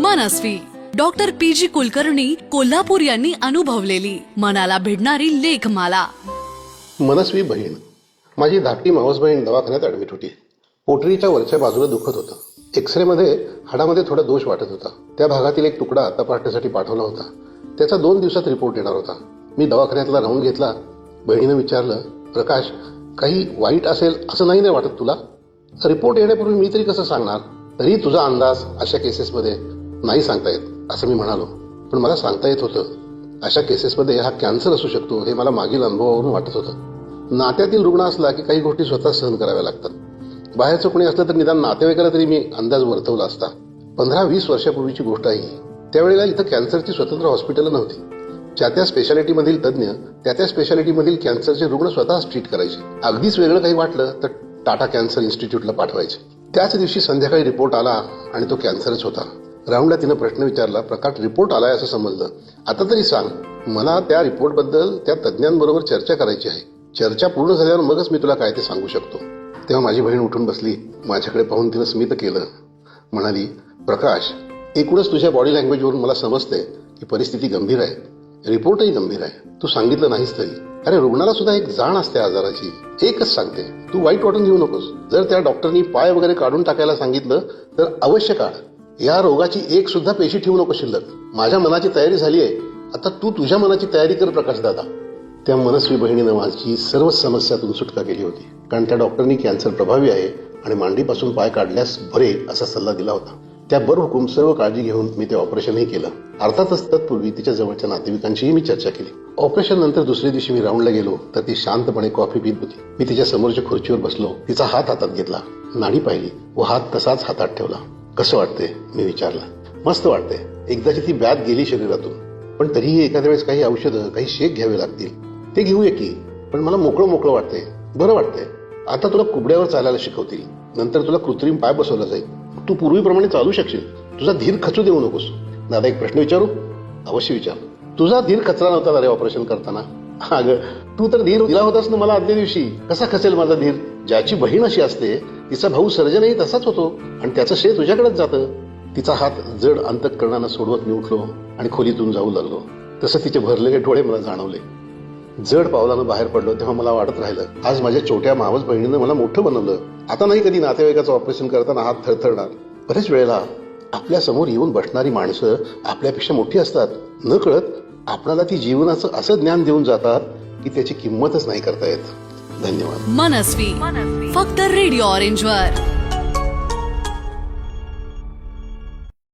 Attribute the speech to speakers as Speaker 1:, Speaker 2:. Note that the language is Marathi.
Speaker 1: मनस्वी डॉक्टर पी.जी. कुलकर्णी कोल्हापूर यांनी अनुभवलेली मनाला भिडणारी लेखमाला.
Speaker 2: मनस्वी बहीण. माझी धाकटी मावस बहीण दवाखान्यात ऍडमिट होती. पोटरीच्या वरच्या बाजूला दुखत होतं. एक्सरे मध्ये हाडामध्ये थोडा दोष वाटत होता. त्या भागातील एक तुकडा तपासण्यासाठी पाठवला होता. त्याचा 2 दिवसात रिपोर्ट येणार होता. मी दवाखान्यातला राऊंड घेतला. बहिणीनं विचारलं, प्रकाश, काही वाईट असेल असं नाही वाटत तुला? रिपोर्ट येण्यापूर्वी मी तरी कसं सांगणार? तरी तुझा अंदाज अशा केसेसमध्ये नाही सांगता येत असं मी म्हणालो. पण मला सांगता येत होतं. अशा केसेसमध्ये हा कॅन्सर असू शकतो हे मला मागील अनुभवावरून वाटत होतं. नात्यातील रुग्ण असला की काही गोष्टी स्वतः सहन कराव्या लागतात. बाहेरचं कोणी असलं तर निदान नातेवाईकाला तरी मी अंदाज वर्तवला असता. 15-20 वर्षापूर्वीची गोष्ट आहे. त्यावेळेला इथं कॅन्सरची स्वतंत्र हॉस्पिटल नव्हती. त्या स्पेशालिटीमधील तज्ज्ञ त्या स्पेशालिटीमधील कॅन्सरचे रुग्ण स्वतःच ट्रीट करायचे. अगदीच वेगळं काही वाटलं तर टाटा कॅन्सर इन्स्टिट्यूटला पाठवायचे. त्याच दिवशी संध्याकाळी रिपोर्ट आला आणि तो कॅन्सरच होता. राऊंडला तिनं प्रश्न विचारला, प्रकाश, रिपोर्ट आलाय असं समजलं, आता तरी सांग, मला त्या रिपोर्टबद्दल त्या तज्ज्ञांबरोबर चर्चा करायची आहे. चर्चा पूर्ण झाल्यावर मगच मी तुला काय ते सांगू शकतो. तेव्हा माझी बहीण उठून बसली. माझ्याकडे पाहून तिनं स्मित केलं. म्हणाली, प्रकाश, एकूणच तुझ्या बॉडी लँग्वेजवरून मला समजते की परिस्थिती गंभीर आहे. रिपोर्टही गंभीर आहे. तू सांगितलं नाहीस तरी. अरे, रुग्णाला सुद्धा एक जाण असते आजाराची. एकच सांगते, तू वाईट वाटून घेऊ नकोस. जर त्या डॉक्टरनी पाय वगैरे काढून टाकायला सांगितलं तर अवश्य काढ. या रोगाची एक सुद्धा पेशी ठेवू नको शिल्लक. माझ्या मनाची तयारी झाली आहे. आता तू तुझ्या मनाची तयारी कर प्रकाश दादा. त्या मनस्वी बहिणीनं माझी सर्व समस्यातून सुटका केली होती. कारण त्या डॉक्टरनी कॅन्सर प्रभावी आहे आणि मांडीपासून पाय काढल्यास बरे असा सल्ला दिला होता. त्या बरहुकूम सर्व काळजी घेऊन मी ते ऑपरेशनही केलं. अर्थातच तत्पूर्वी तिच्या जवळच्या नातेवाईकांशीही मी चर्चा केली. ऑपरेशन नंतर दुसऱ्या दिवशी मी राऊंडला गेलो तर ती शांतपणे कॉफी पित होती. मी तिच्या समोरच्या खुर्चीवर बसलो. तिचा हात हातात घेतला, नाडी पाहिली व हात तसाच हातात ठेवला. कसं वाटतंय मी विचारलं. मस्त वाटतंय. एकदाची ती ब्यात गेली शरीरातून. पण तरीही एखाद्या वेळेस काही औषधं, काही शेक घ्यावे लागतील. ते घेऊया की. पण मला मोकळं वाटतंय, बरं वाटतंय. आता तुला कुबड्यावर चालायला शिकवतील. नंतर तुला कृत्रिम पाय बसवला जाईल. तू पूर्वीप्रमाणे चालू शकशील. तुझा धीर खचू देऊ नकोस. दादा, एक प्रश्न विचारू? अवश्य विचार. तुझा धीर खचला नव्हता रे ऑपरेशन करताना? अगं, तू तर धीर दिला होतास ना मला आदल्या दिवशी. कसा खचेल माझा धीर? ज्याची बहीण अशी असते तिचा भाऊ सर्जनही तसाच होतो आणि त्याचं श्रेय तुझ्याकडेच जातं. तिचा हात जड अंतःकरणानं सोडवत मी उठलो आणि खोलीतून जाऊ लागलो. तसं तिचे भरलेले डोळे मला जाणवले. जड पावलानं बाहेर पडलो तेव्हा मला वाटत राहिलं, आज माझ्या छोट्या मावस बहिणीनं मला मोठं बनवलं. आता नाही कधी नातेवाईकाचं ऑपरेशन करताना हात थरथरणार. बरेच वेळेला आपल्या समोर येऊन बसणारी माणसं आपल्यापेक्षा मोठी असतात. न कळत आपल्याला ती जीवनाचं असं ज्ञान देऊन जातात की त्याची किंमतच नाही करता येत. धन्यवाद.
Speaker 1: मनस्वी फक्त रेडिओ ऑरेंजवर.